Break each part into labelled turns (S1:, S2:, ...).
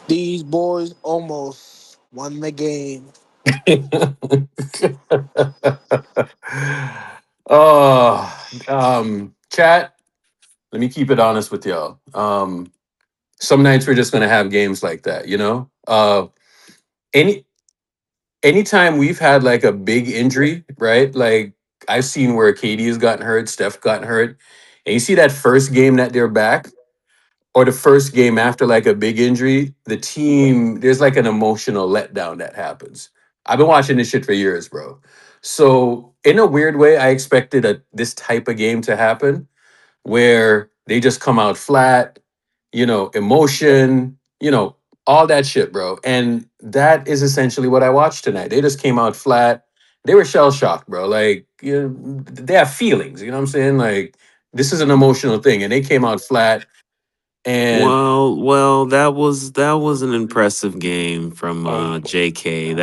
S1: These boys almost won the game.
S2: Oh, chat. Let me keep it honest with y'all. Some nights we're just gonna have games like that, you know. Any anytime we've had like a big injury, right? Like I've seen where Katie has gotten hurt, Steph gotten hurt, and you see that first game that they're back, or the first game after like a big injury, the team there's like an emotional letdown that happens. I've been watching this shit for years, bro. So in a weird way, I expected this type of game to happen where they just come out flat, emotion, all that shit, bro. And that is essentially what I watched tonight. They just came out flat. They were shell shocked, bro. Like, they have feelings, you know what I'm saying? Like, this is an emotional thing. And they came out flat. And
S3: That was an impressive game from JK.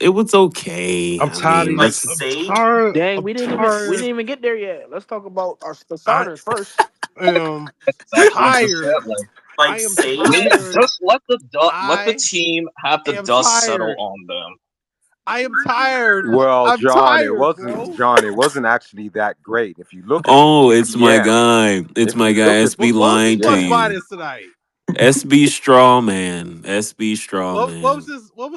S3: It was okay.
S4: I'm
S3: I
S4: tired
S3: mean,
S4: of
S5: Like
S3: let's
S4: I'm
S5: Sage.
S4: tired.
S1: Dang,
S4: I'm
S1: we didn't
S4: tired.
S1: even get there yet. Let's talk about the
S4: I
S1: starters first.
S4: am
S5: Exactly. Just
S4: tired.
S5: said like
S4: I
S1: Like
S4: am
S5: leave,
S1: Sage.
S4: tired.
S5: just let the
S4: I
S5: team have the
S4: am
S5: dust settle
S4: tired.
S5: on them.
S4: I am tired.
S6: Well,
S4: I'm
S6: John, it
S4: tired,
S6: wasn't
S4: bro.
S6: John. It wasn't actually that great. If you look at the
S3: Oh, it's my
S6: GPM,
S3: guy. It's
S6: if
S3: my
S6: you
S3: guy.
S6: look at the
S3: SB
S4: What was his
S3: lying to
S4: plus
S6: GPM,
S3: you.
S4: minus tonight?
S3: SB Strawman. SB
S4: What was
S3: Strawman.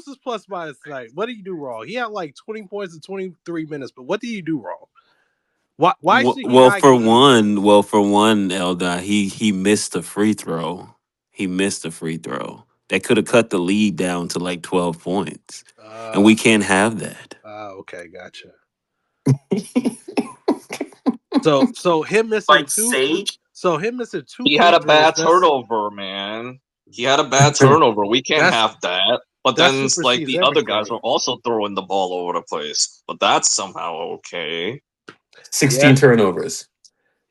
S4: his plus minus tonight? What did he do wrong? He had like 20 points in 23 minutes, but what did he do wrong? Why
S3: Well,
S4: should he
S3: well,
S4: not
S3: for
S4: get any
S3: one,
S4: points?
S3: well, for one, Elda, he missed a free throw. He missed a free throw. That could have cut the lead down to like 12 points. And
S4: Uh
S3: we can't have that.
S4: okay, gotcha. So him missing
S1: Like
S4: two
S1: Sage.
S4: him missing two
S5: He had
S4: free
S5: a
S4: throws,
S5: bad turnover, man. He had a bad turnover. We can't
S4: that's
S5: have that. But
S4: that
S5: then it's like
S4: supersedes
S5: the other guys
S4: everything.
S5: were also throwing the ball over the place. But that's somehow okay.
S2: 16
S4: Yeah.
S2: turnovers.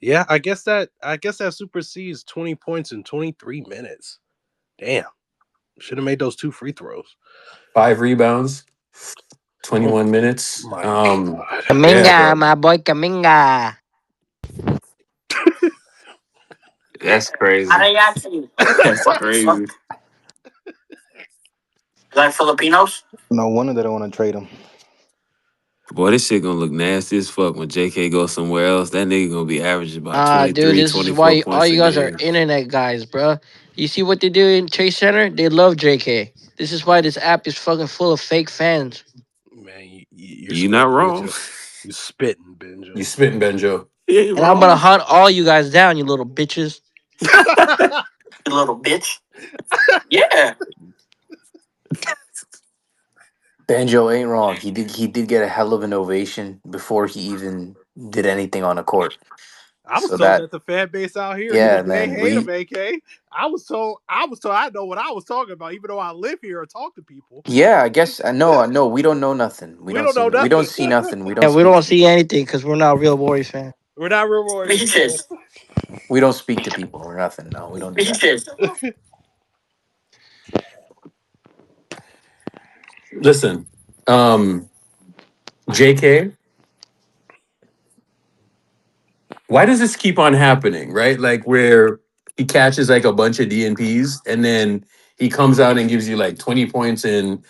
S4: Yeah, I guess that supersedes 20 points in 23 minutes. Damn. Should have made those two free throws.
S2: 5 rebounds,
S4: Oh
S2: 21 minutes.
S4: my god.
S2: Yeah,
S1: Kaminga,
S2: bro.
S1: my boy Kaminga.
S3: That's crazy.
S1: Arigato.
S3: That's
S1: What the
S3: crazy.
S1: fuck? You like Filipinos?
S7: No wonder they don't want to trade him.
S3: Boy, this shit gonna look nasty as fuck when JK goes somewhere else. That nigga gonna be averaging about
S1: Dude,
S3: 23,
S1: this is
S3: 24
S1: why all
S3: points a
S1: you guys are
S3: game.
S1: internet guys, bro. You see what they do in Chase Center? They love JK. This is why this app is fucking full of fake fans.
S4: Man, you're
S3: You not
S4: spitting,
S3: wrong.
S4: Benjo. You spitting,
S2: You
S4: Benjo.
S2: spitting, Benjo.
S3: You ain't
S1: And I'm gonna
S3: wrong.
S1: hunt all you guys down, you little bitches. You little bitch. Yeah.
S8: Banjo ain't wrong. He did get a hell of an ovation before he even did anything on a court.
S4: I was
S8: So
S4: told
S8: that
S4: that the fan base out here
S8: yeah,
S4: they
S8: man,
S4: hate him,
S8: we
S4: AK. I was told I know what I was talking about, even though I live here or talk to people.
S8: yeah, I guess I know we don't know nothing.
S4: We don't know
S8: We don't
S4: nothing.
S8: see nothing. We don't
S1: And we
S8: speak
S1: don't
S8: to
S1: see
S8: people.
S1: anything because we're not real Warriors fans.
S4: We're not real Warriors fans.
S1: Bitches.
S8: We don't speak to people or nothing. No, we don't do that.
S1: Bitches.
S2: Listen, um, JK, why does this keep on happening, right? Like where he catches like a bunch of DNPs and then he comes out and gives you like 20 points in.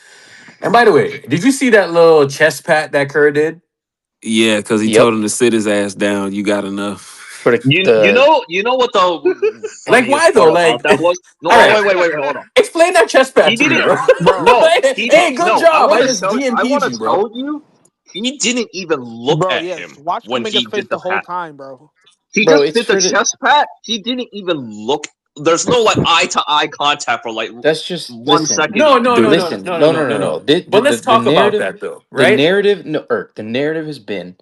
S2: And by the way, did you see that little chest pat that Kerr did?
S3: Yeah, because he told
S8: Yep.
S3: him to sit his ass down. You got enough.
S8: For
S5: You know what the
S2: Like
S5: funniest
S2: why though?
S5: part
S2: Like
S5: about that was? No,
S2: all
S5: oh,
S2: right.
S5: wait, hold on.
S2: Explain that chest pat
S5: He
S2: to me,
S5: didn't.
S2: bro.
S1: Bro.
S5: No, he did.
S2: Hey, good
S5: No,
S2: job. I just
S5: I want
S2: DNP'd
S5: to
S2: you, bro.
S5: tell you, he didn't even look
S1: Bro,
S5: at
S1: yes.
S5: him
S1: Watch
S5: when
S1: Kaminga's
S5: he
S1: face
S5: did
S1: the
S5: the
S1: whole
S5: pat.
S1: time, bro.
S5: He
S8: bro,
S5: just
S8: it's
S5: did the
S8: for the
S5: chest pat. He didn't even look. There's no like eye to eye contact for like
S8: that's just
S5: one
S8: listen.
S5: second
S2: No, no,
S5: each.
S2: no,
S3: Dude,
S2: no, no,
S8: Listen,
S2: no, no,
S8: no,
S2: no,
S8: no,
S2: no,
S8: no, no.
S2: no. But let's
S8: The
S2: talk about
S8: narrative,
S2: that though, right?
S8: the narrative has been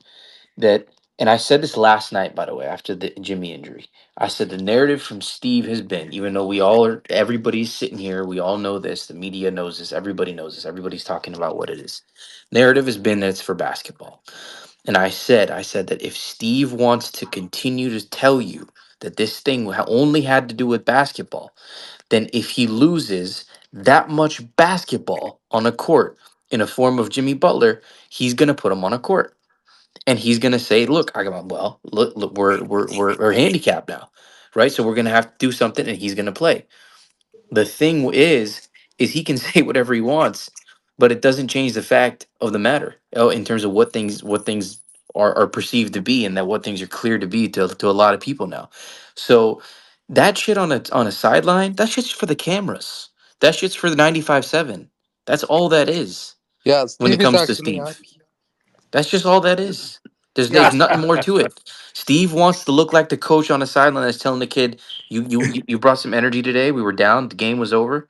S8: that, and I said this last night, by the way, after the Jimmy injury. I said the narrative from Steve has been, even though everybody's sitting here, we all know this, the media knows this, everybody knows this, everybody's talking about what it is. Narrative has been that it's for basketball. And I said that if Steve wants to continue to tell you that this thing only had to do with basketball, then if he loses that much basketball on a court in a form of Jimmy Butler, he's gonna put him on a court and he's gonna say, "Look, I got well, look, we're handicapped now, right? So we're gonna have to do something, and he's gonna play." The thing is he can say whatever he wants, but it doesn't change the fact of the matter. In terms of what things are perceived to be, and that what things are clear to be to a lot of people now. So that shit on a sideline, that shit's for the cameras. That shit's for the 95.7. That's all that is
S9: Yeah,
S8: when it
S9: Steve is
S8: comes to
S9: actually
S8: Steve.
S9: happy.
S8: That's just all that is. There's
S2: Yeah.
S8: nothing more to it. Steve wants to look like the coach on the sideline that's telling the kid, you brought some energy today. We were down, the game was over,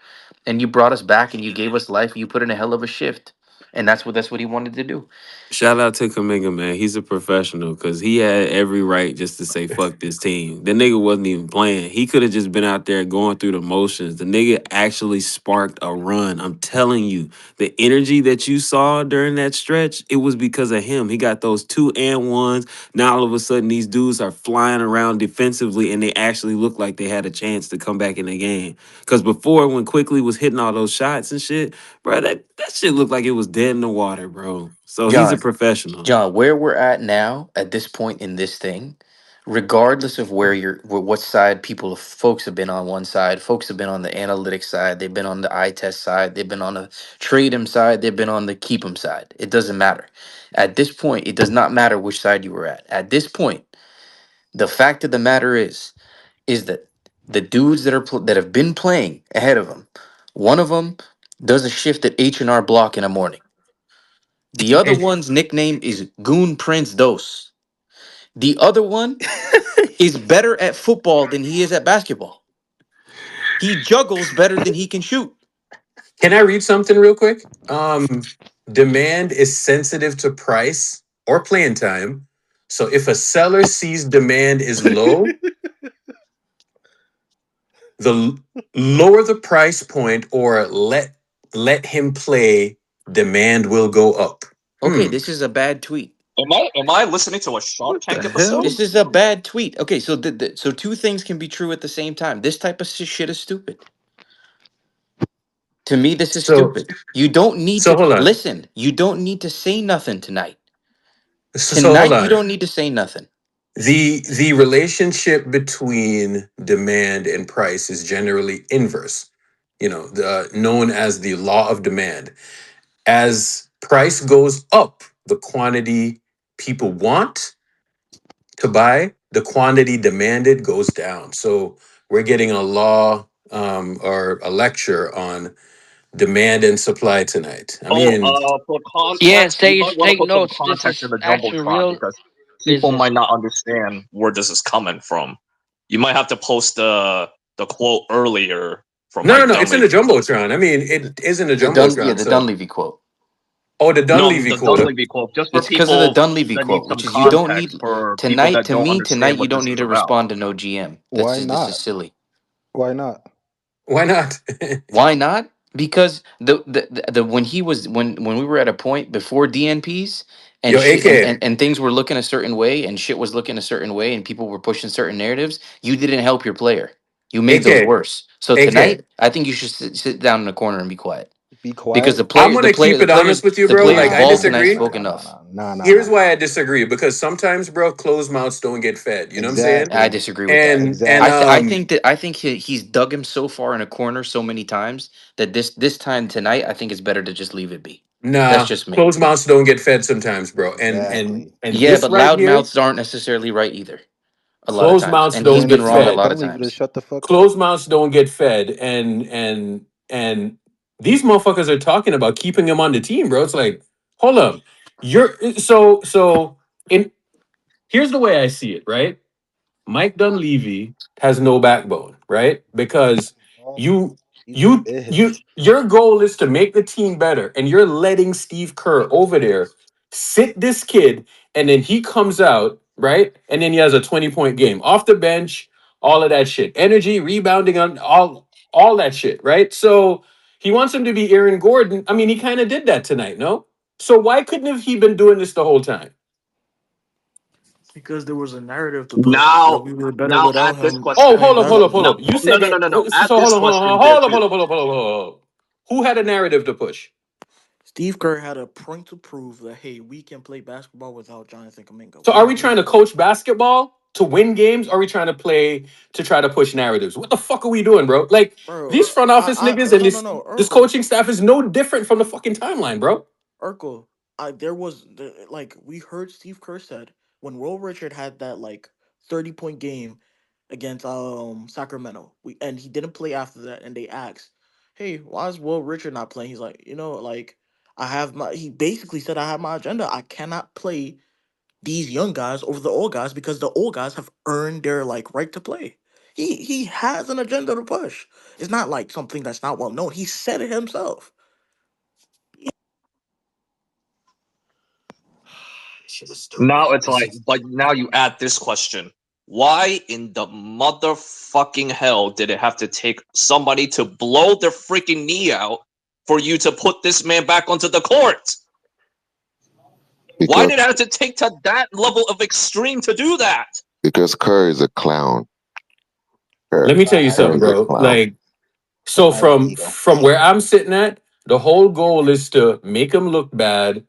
S8: and you brought us back and you gave us life and you put in a hell of a shift. And that's what he wanted to do.
S3: Shout out to Kaminga, man. He's a professional because he had every right just to say fuck this team. The nigga wasn't even playing. He could have just been out there going through the motions. The nigga actually sparked a run. I'm telling you, the energy that you saw during that stretch, it was because of him. He got those 2-and-1s. Now all of a sudden these dudes are flying around defensively and they actually look like they had a chance to come back in the game. Because before, when Quickly was hitting all those shots and shit, bro, that shit looked like it was dead in the water, bro. So he's a
S8: John,
S3: professional.
S8: John, where we're at now at this point in this thing, regardless of what side folks have been on one side, folks have been on the analytics side, they've been on the eye test side, they've been on the trade 'em side, they've been on the keep 'em side. It doesn't matter. At this point, it does not matter which side you were at. At this point, the fact of the matter is that the dudes that have been playing ahead of him, one of them does a shift at H&R Block in the morning. The other
S2: It-
S8: one's nickname is Goon Prince Dos. The other one is better at football than he is at basketball. He juggles better than he can shoot.
S2: can I read something real quick? Demand is sensitive to price or playing time. So if a seller sees demand is low, the lower the price point or let him play, demand will go up.
S8: Okay,
S2: Hmm.
S8: this is a bad tweet.
S5: Am I listening to a Shark
S3: What
S5: Tank
S3: the
S5: episode?
S3: hell?
S8: This is a bad tweet. Okay, so so two things can be true at the same time. This type of shit is stupid. To me, this is
S2: So
S8: stupid. You don't need
S2: so
S8: to
S2: hold on.
S8: listen. You don't need to say nothing tonight.
S2: So hold
S8: Tonight, you
S2: on.
S8: don't need to say nothing.
S2: The relationship between demand and price is generally inverse. Known as the law of demand. As price goes up, the quantity people want to buy, the quantity demanded goes down. So we're getting a law or a lecture on demand and supply tonight. I
S5: Oh,
S2: mean,
S5: for
S1: Yeah,
S5: context, you
S1: say
S5: might want to
S1: take
S5: put some
S1: notes. This
S5: context in
S1: is
S5: the
S1: actually
S5: jumbotron
S1: real
S5: because people
S1: business.
S5: might not understand where this is coming from. You might have to post the quote earlier from
S2: no, no,
S5: Mike
S2: no. It's in the
S5: Dunleavy.
S2: jumbotron. I mean, it is in the jumbotron.
S8: The
S2: So,
S8: Dunleavy quote.
S2: oh, the
S5: No,
S2: Dunleavy
S5: the
S2: quote.
S5: Dunleavy quote, just for
S8: It's because of the
S5: people
S8: Dunleavy
S5: that need
S8: quote,
S5: some
S8: which is you don't
S5: context
S8: need
S5: for people
S8: tonight.
S5: that
S8: To
S5: don't
S8: me,
S5: understand
S8: tonight you
S5: what
S8: don't
S5: this
S8: need
S5: is
S8: to
S5: about.
S8: respond to no GM.
S7: Why
S8: This is
S7: not?
S8: silly.
S7: Why not?
S2: Why not?
S8: Why not? Because the when he was when we were at a point before DNPs and
S2: Yo,
S8: shit
S2: AK,
S8: and things were looking a certain way and shit was looking a certain way and people were pushing certain narratives, you didn't help your player. You made those
S2: AK,
S8: worse. So
S2: AK.
S8: tonight, I think you should sit down in the corner and be quiet
S7: Be
S8: because
S7: quiet.
S2: I'm gonna keep it honest with you,
S8: the
S2: bro.
S8: players
S2: Like, I
S7: Nah,
S8: ball
S7: nah,
S8: tonight
S7: nah,
S2: disagree.
S7: nah,
S8: spoke
S7: nah, nah,
S8: enough.
S7: nah, nah, nah,
S2: Here's
S7: nah.
S2: why I disagree, because sometimes, bro, closed mouths don't get fed. You know what I'm saying?
S8: I
S7: Exactly.
S8: disagree with that.
S2: And
S7: Exactly.
S8: I think he's dug him so far in a corner so many times that this time tonight I think it's better to just leave it be. That's
S2: nah,
S8: just me.
S2: closed mouths don't get fed sometimes, bro. And
S7: Exactly.
S2: and
S8: Yeah,
S2: this
S8: but
S2: right
S8: loud
S2: here,
S8: mouths aren't necessarily right either. A lot of
S2: closed
S8: times,
S2: mouths
S8: and he's
S2: don't
S7: Then
S8: been
S2: get
S8: wrong a
S7: tell
S2: fed.
S8: lot of
S7: tell Leave to
S8: times.
S7: shut the fuck up.
S2: Closed mouths don't get fed. And these motherfuckers are talking about keeping him on the team, bro. It's like, hold up. You're so in here's the way I see it, right? Mike Dunleavy has no backbone, right? Because
S7: Oh,
S2: you
S7: he's a
S2: you
S7: bitch.
S2: your goal is to make the team better, and you're letting Steve Kerr over there sit this kid, and then he comes out, right? And then he has a 20-point game off the bench, all of that shit. Energy, rebounding on all that shit, right? So he wants him to be Aaron Gordon. I mean, he kind of did that tonight, no? So why couldn't have he been doing this the whole time?
S9: Because there was a narrative to push that
S5: Now,
S9: we were better
S5: now
S9: without
S5: ask this
S9: him
S2: Oh,
S5: question.
S9: playing
S5: Now,
S9: basketball.
S2: hold up. You
S5: no,
S2: said
S5: no, no,
S2: that.
S5: no, no. Ask
S2: So
S5: this
S2: hold on,
S5: question,
S2: hold up,
S5: Beatrice.
S2: hold up. Who had a narrative to push?
S9: Steve Kerr had a point to prove that hey, we can play basketball without Jonathan Kaminga.
S2: So
S9: We
S2: are we
S9: knew
S2: trying to
S9: that.
S2: coach basketball? to win games, or are we trying to play to try to push narratives? What the fuck are we doing, bro? Like
S9: bro.
S2: these front office niggas and
S9: No, no,
S2: this
S9: no,
S2: this
S9: Urkel.
S2: coaching staff is no different from the fucking timeline, bro.
S9: Urkel. Like we heard Steve Kerr said when Will Richard had that like 30-point game against Sacramento. And he didn't play after that, and they asked, "Hey, why is Will Richard not playing?" He's like, like I have my. He basically said, "I have my agenda. I cannot play these young guys over the old guys because the old guys have earned their like right to play." He has an agenda to push. It's not like something that's not well known. He said it himself.
S5: Now it's like, but now you add this question. Why in the motherfucking hell did it have to take somebody to blow their freaking knee out for you to put this man back onto the court? Why
S10: because
S5: did it have to take to that level of extreme to do that?
S10: because Kerr is a clown.
S2: Let
S10: Kerr,
S2: me tell you
S10: Kerr
S2: something,
S10: is a
S2: bro.
S10: clown.
S2: Like so
S7: I agree, though.
S2: from where I'm sitting at, the whole goal is to make him look bad,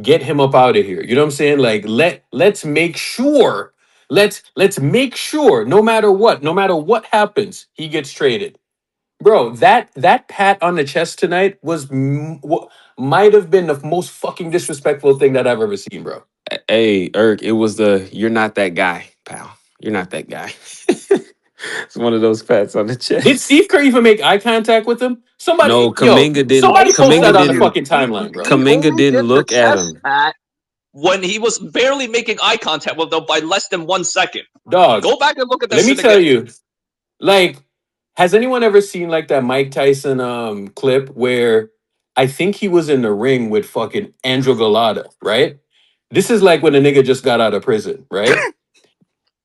S2: get him up out of here. You know what I'm saying? Like let's make sure. Let's make sure no matter what happens, he gets traded. Bro, that pat on the chest tonight was might have been the most fucking disrespectful thing that I've ever seen, bro.
S3: Hey, Irk, it was the you're not that guy, pal. You're not that guy. It's one of those pats on the
S2: Did
S3: chest.
S2: Steve Kerr even make eye contact with him?
S3: No,
S2: Somebody, yo, somebody post
S3: Kaminga
S2: that on the
S3: didn't
S2: fucking timeline, bro.
S5: He
S3: Kaminga
S5: only
S3: didn't
S5: did the
S3: look at
S5: chest
S3: him.
S5: pat when he was barely making eye contact with them by less than 1 second.
S2: Dog,
S5: Go back and look at that
S2: let me
S5: shit
S2: tell
S5: again.
S2: you, like, has anyone ever seen like that Mike Tyson clip where I think he was in the ring with fucking Andrew Galata, right? This is like when a nigga just got out of prison, right?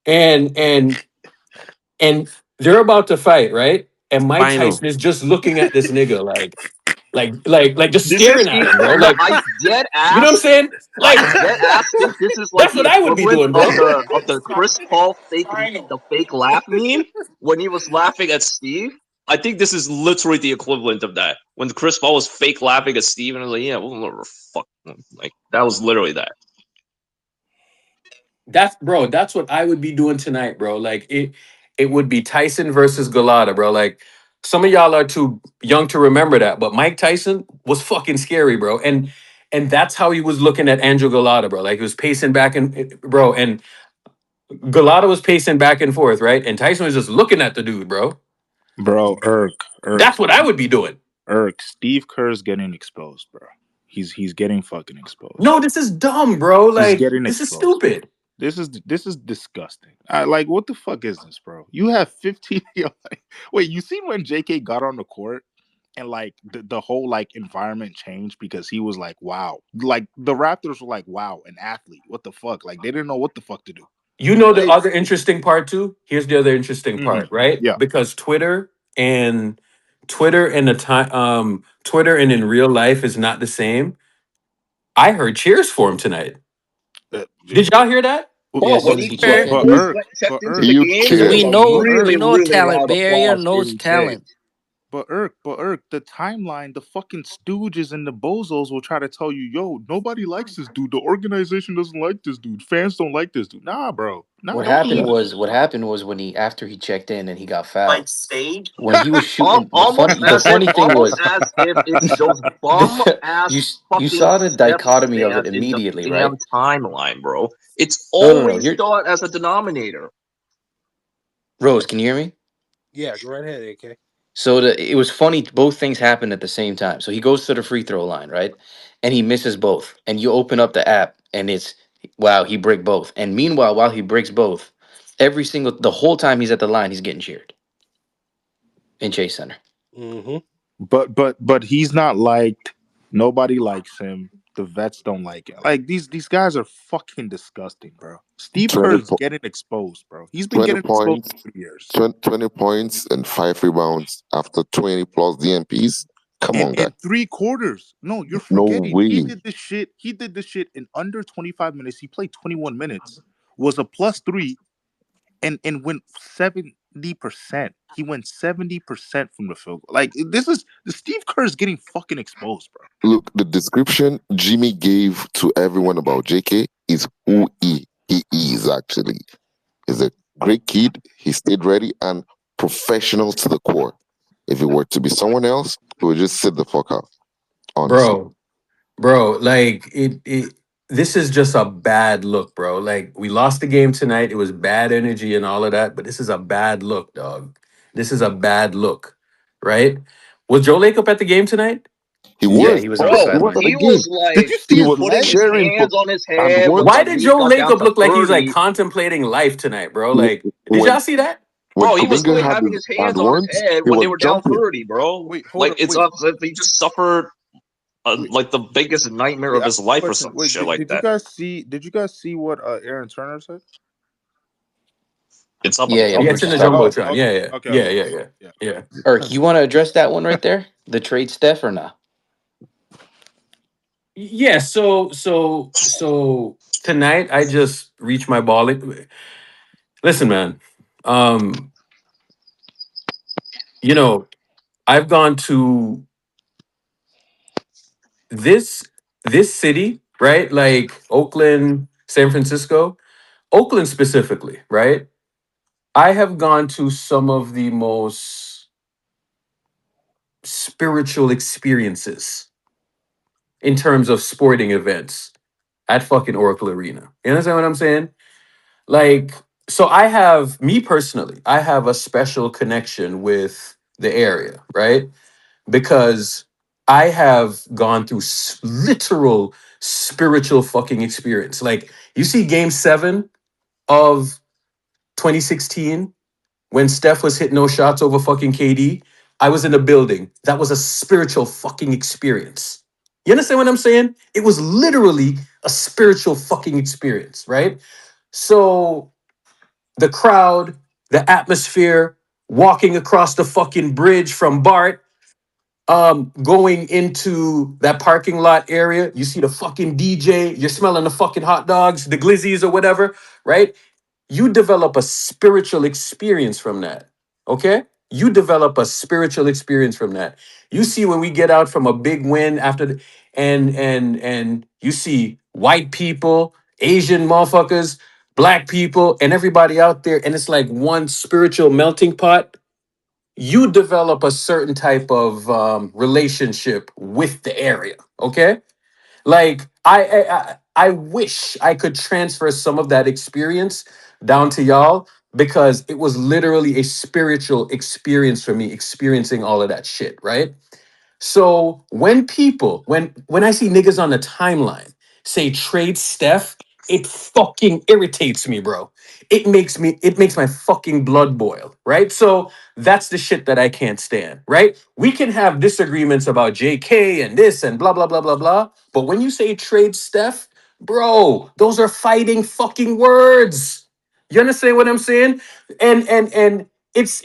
S2: And and they're about to fight, right? And Mike
S3: Final.
S2: Tyson is just looking at this nigga like just
S5: This is
S2: staring at him, bro. Like,
S5: I dead
S2: you know what I'm
S5: ass.
S2: saying?
S5: I
S2: Like,
S5: dead ass think this is like
S2: that's
S5: the
S2: what I would be
S5: equivalent
S2: doing, bro.
S5: of the Chris Paul fake laugh meme when he was laughing at Steve. I think this is literally the equivalent of that. When Chris Paul was fake laughing at Steve and I was like, yeah, well, fuck, like that was literally that.
S2: That's what I would be doing tonight, bro. Like it would be Tyson versus Galata, bro. Like some of y'all are too young to remember that, but Mike Tyson was fucking scary, bro. And that's how he was looking at Andrew Galata, bro. Like he was pacing back and bro, and Galata was pacing back and forth, right? And Tyson was just looking at the dude, bro.
S11: Bro,
S2: That's what I would be doing.
S11: Steve Kerr's getting exposed, bro. He's getting fucking exposed.
S2: No, this is dumb, bro.
S11: He's
S2: Like
S11: getting
S2: this is
S11: exposed, bro.
S2: stupid.
S11: This is disgusting. Like, what the fuck is this, bro? You have 15. Wait, you seen when JK got on the court and like the whole like environment changed because he was like, wow. Like the Raptors were like, wow, an athlete. What the fuck? Like they didn't know what the fuck to do.
S2: You know the
S11: Like,
S2: other interesting part too? Here's the other interesting part, right?
S11: yeah.
S2: Because and Twitter and in real life is not the same. I heard cheers for him tonight.
S11: Uh,
S2: Did y'all hear that?
S1: Yeah,
S5: Oh,
S1: as soon
S5: when
S1: as
S5: he
S1: he checked in.
S5: checked into
S10: Do
S5: the
S10: you
S5: game,
S1: Because
S5: there
S10: care?
S5: was
S1: we
S5: a
S1: know
S5: really,
S1: we know
S5: really
S1: talent.
S5: loud
S1: Bay Area
S5: applause
S1: knows
S5: in stage.
S1: talent.
S11: But the timeline, the fucking stooges and the bozos will try to tell you, yo, nobody likes this dude. The organization doesn't like this dude. Fans don't like this dude. Nah, bro. Nah,
S8: What
S11: don't do
S8: happened
S11: that.
S8: was when he after he checked in and he got fouled. When he was
S5: Um,
S8: shooting,
S5: almost
S8: the
S5: as if,
S8: funny thing
S5: almost
S8: was
S5: as if it's those bum
S8: you
S5: ass
S8: you
S5: fucking
S8: saw the
S5: step
S8: dichotomy of it
S5: fans in the
S8: immediately,
S5: damn
S8: right?
S5: timeline, bro. It's
S8: No.
S5: always
S8: You're
S5: thought as a denominator.
S8: Rose. Can you hear me?
S4: Yeah, go right ahead, AK.
S8: So it was funny. Both things happened at the same time. So he goes to the free throw line, right, and he misses both. And you open up the app, and it's wow, he break both. And meanwhile, while he breaks both, the whole time he's at the line, he's getting cheered in Chase Center.
S4: Mm-hmm.
S11: But he's not liked. Nobody likes him. The vets don't like him. Like these guys are fucking disgusting, bro. Steve
S10: 20,
S11: Kerr is getting exposed, bro. He's been
S10: 20
S11: getting exposed
S10: points,
S11: for years.
S10: 20 points and 5 rebounds after 20 plus DMPs. Come on, guys.
S11: And 3 quarters. No, you're
S10: No
S11: forgetting. He
S10: way.
S11: did this shit. He did this shit in under 25 minutes. He played 21 minutes. Was a +3 and went 70%. He went 70% from the field goal. Like this is the Steve Kerr is getting fucking exposed, bro.
S10: Look, the description Jimmy gave to everyone about JK is who he is actually. He's a great kid. He stayed ready and professional to the core. If it were to be someone else, he would just sit the fuck out. Honestly,
S2: bro. Bro, like it this is just a bad look, bro. Like we lost the game tonight. It was bad energy and all of that, but this is a bad look, dog. This is a bad look, right? Was Joe Lake up at the game tonight?
S10: he
S8: Yeah,
S10: was.
S8: he was on the
S10: He
S5: Bro,
S10: was at
S8: sideline.
S10: the
S5: he
S10: game.
S5: was
S11: Did
S5: like
S11: you
S10: He
S11: see his
S10: was
S5: putting
S11: legs?
S5: his
S10: cheering for.
S5: hands on his
S10: And
S5: head when
S10: once,
S2: Why
S5: the
S2: did
S5: lead
S2: Joe
S5: got down
S2: Lacob
S5: to
S2: look like he's like
S5: 30.
S2: contemplating life tonight, bro? Like, did
S10: when
S2: y'all see that?
S10: when
S5: Bro, he was
S10: Kuminga
S5: literally
S10: had
S5: having
S10: his
S5: his
S10: and
S5: hands on his
S10: once
S5: head
S10: he
S5: when they
S10: was
S5: were down
S10: jumping.
S5: 30, bro.
S11: Wait, hold
S5: Like
S11: up.
S5: it's
S11: Wait,
S5: up. He just suffered
S11: wait,
S5: like the biggest nightmare
S11: wait.
S5: of
S11: I have
S5: his
S11: a
S5: life or
S11: question.
S5: some
S11: Wait,
S5: shit like
S11: did you
S5: that.
S11: guys see? Did you guys see what Aaron Turner said?
S5: It's up on
S8: Yeah,
S5: the
S8: yeah, we
S2: Yeah,
S8: were
S2: it's in the
S8: just
S5: jumbotron.
S8: talking
S11: Oh,
S8: about
S2: jumbotron.
S8: that.
S11: okay,
S2: Yeah, yeah,
S11: okay,
S2: yeah,
S11: okay,
S2: yeah,
S11: okay.
S2: yeah,
S11: Yeah.
S2: yeah.
S8: Eric, you want to address that one right there? The trade Steph or not?
S2: Yeah. So tonight I just reached my ball. Listen, man. Um, you know, I've gone to this this city, right? Like Oakland, San Francisco, Oakland specifically, right? I have gone to some of the most spiritual experiences in terms of sporting events at fucking Oracle Arena. You understand what I'm saying? Like, so I have, me personally, I have a special connection with the area, right? Because I have gone through literal spiritual fucking experience. Like, you see game 7 of 2016 when Steph was hitting those shots over fucking KD. I was in the building. That was a spiritual fucking experience. You understand what I'm saying? It was literally a spiritual fucking experience, right? So the crowd, the atmosphere, walking across the fucking bridge from BART, going into that parking lot area, you see the fucking DJ, you're smelling the fucking hot dogs, the glizzies or whatever, right? You develop a spiritual experience from that. Okay? You develop a spiritual experience from that. You see when we get out from a big win after and you see white people, Asian motherfuckers, black people, and everybody out there, and it's like one spiritual melting pot. You develop a certain type of relationship with the area. Okay, like I wish I could transfer some of that experience down to y'all because it was literally a spiritual experience for me experiencing all of that shit, right? So when people, when I see niggas on the timeline say trade Steph, it fucking irritates me, bro. It makes my fucking blood boil, right? So that's the shit that I can't stand, right? We can have disagreements about JK and this and blah blah blah blah blah, but when you say trade Steph, bro, those are fighting fucking words. You understand what I'm saying? And it's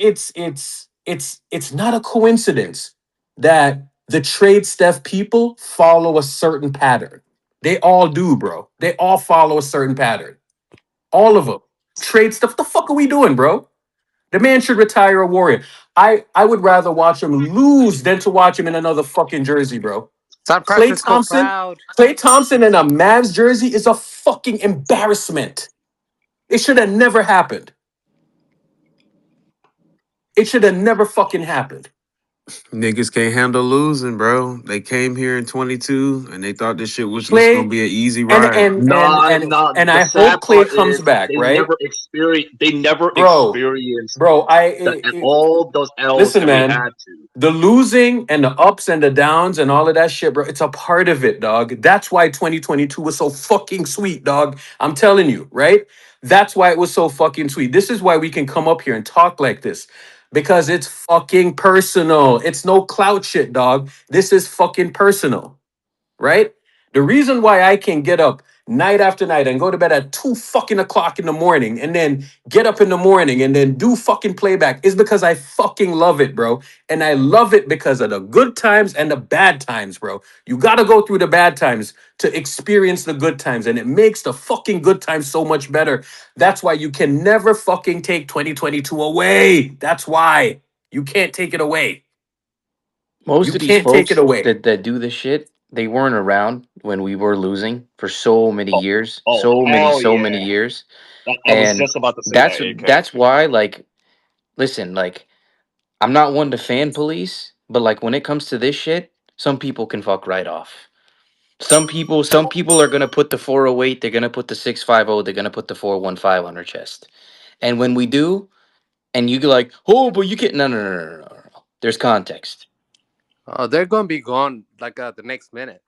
S2: not a coincidence that the trade Steph people follow a certain pattern. They all do, bro. They all follow a certain pattern. All of them. Trade stuff. The fuck are we doing, bro? The man should retire a Warrior. I would rather watch him lose than to watch him in another fucking jersey, bro.
S12: San
S2: Clay
S12: Francisco
S2: Thompson,
S12: proud.
S2: Clay Thompson in a Mavs jersey is a fucking embarrassment. It should have never happened. It should have never fucking happened.
S3: Niggas can't handle losing, bro. They came here in 22 and they thought this shit was just gonna
S2: Clay
S3: be an easy
S2: and
S3: ride.
S2: and and
S5: Nah,
S2: and
S5: nah.
S2: and
S5: The
S2: I
S5: sad
S2: hope Clay
S5: part
S2: comes
S5: is
S2: back,
S5: they
S2: right?
S5: never experience. They never
S2: Bro,
S5: experienced
S2: bro,
S5: all those L's
S2: listen,
S5: that we
S2: man.
S5: had to.
S2: The losing and the ups and the downs and all of that shit, bro. It's a part of it, dog. That's why 2022 was so fucking sweet, dog. I'm telling you, right? That's why it was so fucking sweet. This is why we can come up here and talk like this. Because it's fucking personal. It's no clout shit, dog. This is fucking personal, right? The reason why I can get up night after night and go to bed at 2 fucking o'clock in the morning and then get up in the morning and then do fucking playback is because I fucking love it, bro. And I love it because of the good times and the bad times, bro. You gotta go through the bad times to experience the good times, and it makes the fucking good times so much better. That's why you can never fucking take 2022 away. That's why. You can't take it away.
S8: Most
S2: You
S8: of these
S2: can't take it
S8: folks
S2: away.
S8: that do this shit, They weren't around when we were losing for so many
S5: Oh,
S8: years,
S5: oh hell
S8: so many
S5: yeah!
S8: years,
S5: I was
S8: and
S5: just about to say that, AK.
S8: that's why. Like, listen, like I'm not one to fan police, but like when it comes to this shit, some people can fuck right off. Some people are gonna put the 408, they're gonna put the 650, they're gonna put the 415 on her chest. And when we do, and you go like, oh, but you can't. No, no, no, no, no, no, no. There's context.
S4: Oh, they're gonna be gone like the next minute.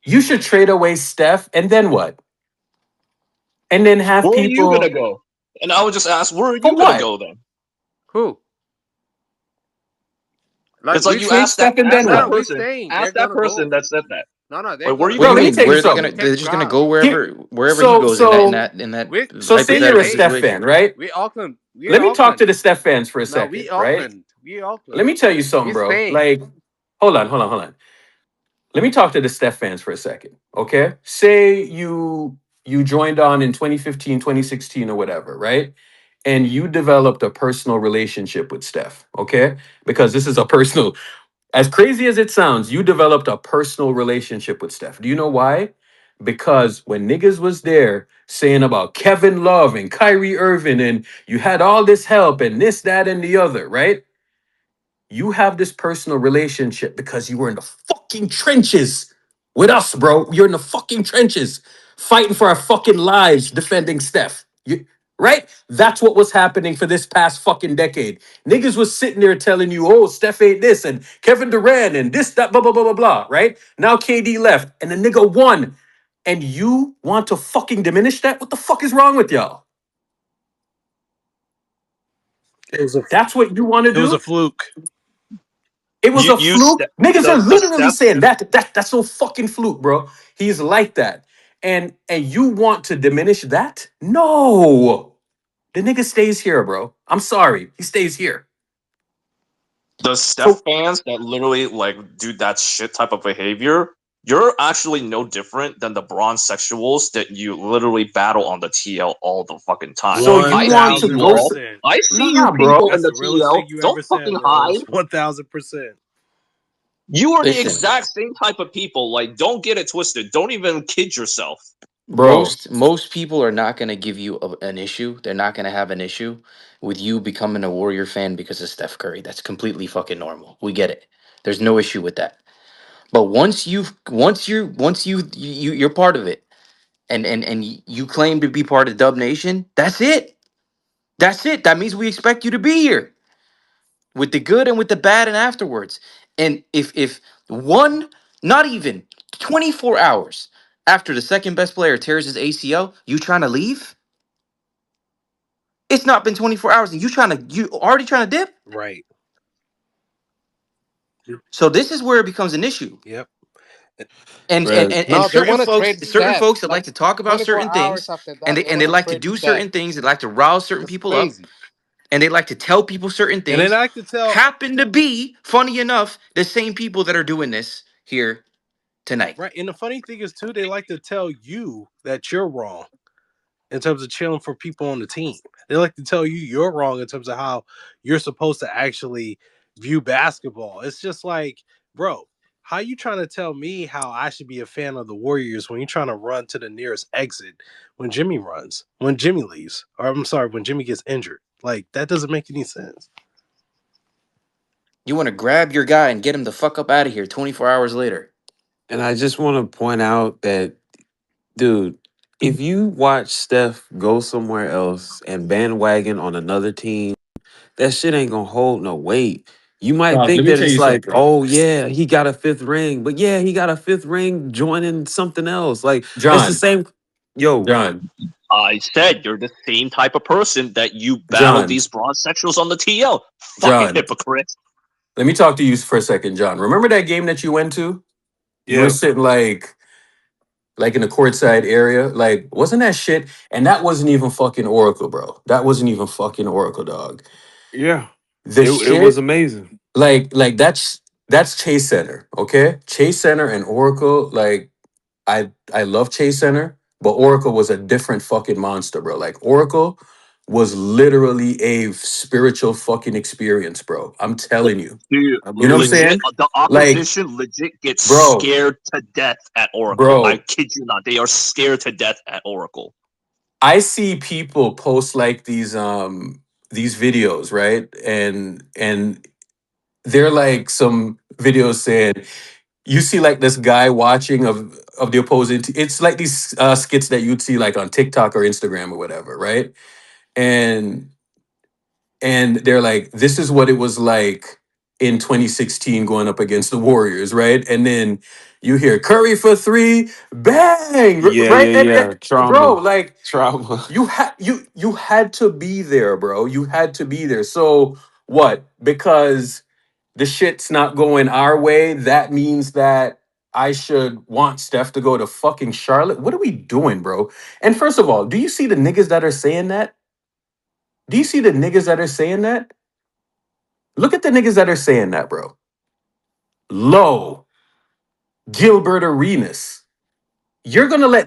S2: You should trade away Steph, and then what? And then have
S5: Where are you gonna
S2: people
S5: go? And I would just ask, where are
S2: for
S5: you gonna
S2: what?
S5: go then?
S4: Who? Like
S5: It's like
S2: You
S4: we
S5: you
S2: trade Steph, and then
S5: ask
S4: no
S5: that
S4: no
S2: what?
S4: we
S5: person,
S4: staying. They're
S5: ask that
S4: gonna
S5: person
S4: go.
S5: that said that.
S4: No, they're
S5: Like, where are
S4: gonna
S5: you
S8: What do
S2: Bro,
S8: you
S2: let
S5: going?
S2: me
S8: mean?
S2: tell you
S8: Where are they
S4: we
S8: gonna?
S2: something.
S8: They're
S4: kick
S8: just gonna
S4: rocks.
S8: go
S2: Here,
S8: wherever he
S2: so
S8: goes
S2: so
S8: in that
S4: We
S2: so say
S4: we
S2: you're a
S8: hypothetical
S2: Steph
S4: staying.
S2: fan,
S8: situation.
S2: right?
S4: We Auckland.
S2: Let
S4: We're
S2: me talk
S4: Auckland.
S2: to the Steph fans for a
S4: No, we
S2: second, right?
S4: Auckland. We
S2: Let
S4: Auckland.
S2: me tell you something,
S4: We
S2: bro.
S4: staying.
S2: Like, hold on. Hold on. Let me talk to the Steph fans for a second, okay? Say you joined on in 2015, 2016, or whatever, right? And you developed a personal relationship with Steph, okay? Because this is a personal, as crazy as it sounds, you developed a personal relationship with Steph. Do you know why? Because when niggas was there saying about Kevin Love and Kyrie Irving, and you had all this help and this, that, and the other, right? You have this personal relationship because you were in the fucking trenches with us, bro. You're in the fucking trenches fighting for our fucking lives defending Steph. Right? That's what was happening for this past fucking decade. Niggas was sitting there telling you, oh, Steph ain't this and Kevin Durant and this, that, blah, blah, blah, blah, blah, right? Now KD left and the nigga won. And you want to fucking diminish that? What the fuck is wrong with y'all?
S4: It was a
S2: That's what you want to
S4: it was a
S2: do?
S4: fluke.
S2: It was a
S5: You
S2: fluke. Niggas are
S5: the
S2: literally
S5: Steph.
S2: saying that's so fucking fluke, bro. He's like that. And you want to diminish that? No. The nigga stays here, bro. I'm sorry. He stays here.
S5: The Steph
S2: So
S5: fans that literally like do that shit type of behavior, you're actually no different than the bronze sexuals that you literally battle on the TL all the fucking time.
S2: so you
S4: One
S5: I
S2: want
S5: see
S2: to
S5: you
S4: thousand
S2: go
S5: all.
S4: percent.
S5: I see you
S2: nah,
S5: people in
S2: bro.
S4: That's
S5: the
S4: the realest thing
S5: TL.
S4: you ever
S5: Don't
S4: said,
S5: fucking hide.
S4: Rose. 1000%.
S5: You are the
S8: Listen,
S5: exact same type of people. Like, don't get it twisted. Don't even kid yourself.
S2: Bro.
S8: most people are not gonna give you an issue. They're not gonna have an issue with you becoming a Warrior fan because of Steph Curry. That's completely fucking normal. We get it. There's no issue with that. But once you're part of it, and you claim to be part of Dub Nation, that's it. That's it. That means we expect you to be here with the good and with the bad and afterwards. And if one, not even 24 hours after the second best player tears his ACL, you trying to leave? It's not been 24 hours and you already trying to dip?
S4: Right.
S8: So this is where it becomes an issue.
S4: Yep.
S8: And
S7: No, they want to trade
S8: certain
S7: Steph
S8: folks that like
S7: like
S8: to talk about
S7: 24
S8: certain
S7: hours
S8: things
S7: after
S8: and
S7: that. They
S8: they
S7: want to
S8: like to
S7: trade
S8: do
S7: Steph.
S8: certain things, they like to rouse certain
S7: That's
S8: people up,
S7: crazy.
S8: and they like to tell people certain
S4: And then
S8: things
S4: I like to tell
S8: happen to be, funny enough, the same people that are doing this here tonight.
S4: right. And the funny thing is too, they like to tell you that you're wrong in terms of chilling for people on the team. They like to tell you you're wrong in terms of how you're supposed to actually view basketball. It's just like, bro, how you trying to tell me how I should be a fan of the Warriors when you're trying to run to the nearest exit when Jimmy runs, when Jimmy leaves, or I'm sorry, when Jimmy gets injured? Like that doesn't make any sense.
S8: You want to grab your guy and get him the fuck up out of here 24 hours later.
S3: And I just want to point out that, dude, if you watch Steph go somewhere else and bandwagon on another team, that shit ain't gonna hold no weight. You might
S2: Dog, let
S3: think
S2: me
S3: that
S2: tell
S3: it's
S2: you
S3: like,
S2: something.
S3: oh yeah, he got a fifth ring, but yeah, he got a fifth ring joining something else. Like it's the
S2: John,
S3: same. Yo,
S2: John,
S5: I said you're the same type of person that you battle
S2: John,
S5: these bronze sexuals on the TL. Fucking
S2: John.
S5: hypocrite.
S2: Let me talk to you for a second, John. Remember that game that you went to? You were
S3: yeah,
S2: sitting like in the courtside area. Like, wasn't that shit? And that wasn't even fucking Oracle, bro. That wasn't even fucking Oracle, dog.
S3: yeah,
S2: The
S3: it was
S2: shit,
S3: amazing.
S2: like that's Chase Center, okay? Chase Center and Oracle, like I love Chase Center, but Oracle was a different fucking monster, bro. Like Oracle was literally a spiritual fucking experience, bro. I'm telling you.
S5: Dude,
S3: I
S2: You know what I'm
S3: believe it.
S5: legit,
S2: saying?
S5: the
S2: Like,
S5: opposition legit gets
S2: bro,
S5: scared to death at Oracle. I
S2: bro,
S5: kid you not. They are scared to death at Oracle.
S2: I see people post like these videos, right? And they're like some videos saying you see like this guy watching of the opposing it's like these skits that you'd see like on TikTok or Instagram or whatever, right? And they're like, this is what it was like in 2016 going up against the Warriors, right? And then you hear Curry for three, bang,
S3: Yeah,
S2: right?
S3: yeah,
S2: And
S3: yeah.
S2: bro,
S3: Trauma.
S2: like
S3: Trauma.
S2: you had to be there, bro. You had to be there. So what? Because the shit's not going our way, that means that I should want Steph to go to fucking Charlotte. What are we doing, bro? And first of all, do you see the niggas that are saying that? Do you see the niggas that are saying that? Look at the niggas that are saying that, bro. Low, Gilbert Arenas. You're gonna let